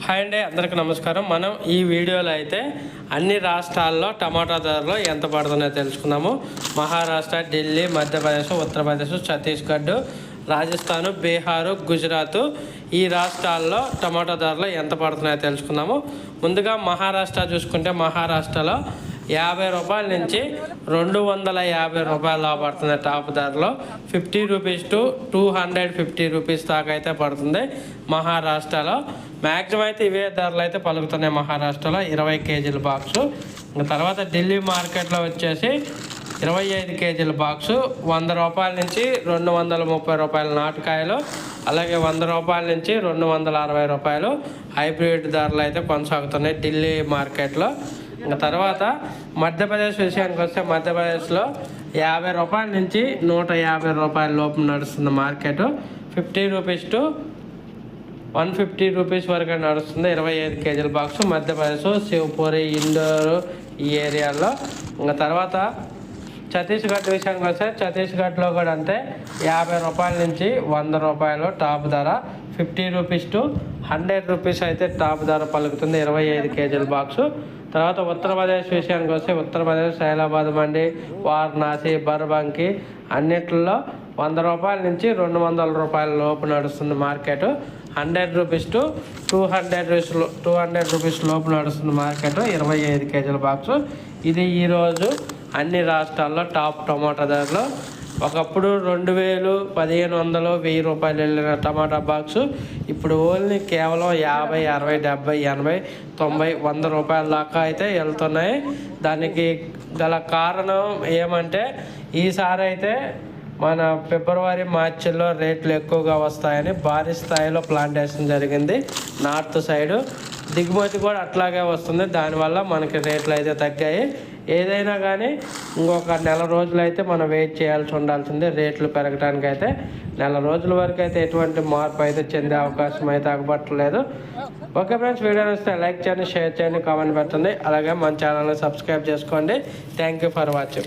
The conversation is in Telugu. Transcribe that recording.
హాయ్ అండి, అందరికీ నమస్కారం. మనం ఈ వీడియోలో అయితే అన్ని రాష్ట్రాల్లో టమాటా ధరలు ఎంత పడుతున్నాయో తెలుసుకుందాము. మహారాష్ట్ర, ఢిల్లీ, మధ్యప్రదేశ్, ఉత్తరప్రదేశ్, ఛత్తీస్గఢ్, రాజస్థాన్, బీహారు, గుజరాత్ ఈ రాష్ట్రాల్లో టమాటా ధరలు ఎంత పడుతున్నాయో తెలుసుకుందాము. ముందుగా మహారాష్ట్ర చూసుకుంటే మహారాష్ట్రలో 50 రూపాయల నుంచి 250 రూపాయలు పడుతుంది. టాప్ ధరలో 50 రూపీస్ టు 250 రూపీస్ దాకా అయితే పడుతుంది మహారాష్ట్రలో. మ్యాక్సిమం అయితే ఇవే ధరలు అయితే పలుకుతున్నాయి మహారాష్ట్రలో. 20 కేజీల బాక్సు. ఇంకా తర్వాత ఢిల్లీ మార్కెట్లో వచ్చేసి 25 కేజీల బాక్సు 100 రూపాయల నుంచి 230 రూపాయల నాటుకాయలు, అలాగే 100 రూపాయల నుంచి 260 రూపాయలు హైబ్రిడ్ ధరలు అయితే కొనసాగుతున్నాయి ఢిల్లీ మార్కెట్లో. ఇంకా తర్వాత మధ్యప్రదేశ్ విషయానికి వస్తే మధ్యప్రదేశ్లో 50 రూపాయల నుంచి 150 రూపాయల లోపు నడుస్తుంది మార్కెట్. 50 రూపీస్ టు 150 రూపీస్ వరకు నడుస్తుంది 25 కేజీల బాక్స్ మధ్యప్రదేశ్, శివపూరి, ఇండోర్ ఈ ఏరియాలో. ఇంకా తర్వాత ఛత్తీస్గఢ్ విషయానికి వస్తే ఛత్తీస్గఢ్లో కూడా అంతే 50 రూపాయల నుంచి 100 రూపాయలు టాప్ ధర. 50 రూపీస్ టు 100 రూపీస్ అయితే టాప్ ధర పలుకుతుంది 25 కేజీల బాక్సు. తర్వాత ఉత్తరప్రదేశ్ విషయానికి వస్తే ఉత్తరప్రదేశ్, సైలాబాద్ మండి, వారణాసి, బర్బంకి అన్నిట్లో 100 రూపాయల నుంచి 200 రూపాయల లోపు నడుస్తుంది మార్కెట్. 100 రూపీస్ టు 200 రూపీస్ లోపు నడుస్తుంది మార్కెట్ 25 కేజీల బాక్సు. ఇది ఈరోజు అన్ని రాష్ట్రాల్లో టాప్ టమాటా ధరలు. ఒకప్పుడు 2000, 1500, 1000 రూపాయలు వెళ్ళిన టమాటా బాక్సు ఇప్పుడు ఓన్లీ కేవలం 50, 60, 70, 80, 90, 100 రూపాయల దాకా అయితే వెళ్తున్నాయి. దానికి గల కారణం ఏమంటే ఈసారి అయితే మన ఫిబ్రవరి, మార్చిలో రేట్లు ఎక్కువగా వస్తాయని భారీ స్థాయిలో ప్లాంటేషన్ జరిగింది నార్త్ సైడు. దిగుమతి కూడా అట్లాగే వస్తుంది, దానివల్ల మనకి రేట్లు అయితే తగ్గాయి. ఏదైనా కానీ ఇంకొక నెల రోజులు అయితే మనం వెయిట్ చేయాల్సి ఉండాల్సిందే రేట్లు పెరగడానికి. అయితే నెల రోజుల వరకు అయితే ఎటువంటి మార్పు అయితే చెందే అవకాశం అయితే అగబట్టలేదు. ఓకే ఫ్రెండ్స్, వీడియో వస్తే లైక్ చేయండి, షేర్ చేయండి, కామెంట్ పెట్టండి. అలాగే మన ఛానల్ని సబ్స్క్రైబ్ చేసుకోండి. Thank you for watching.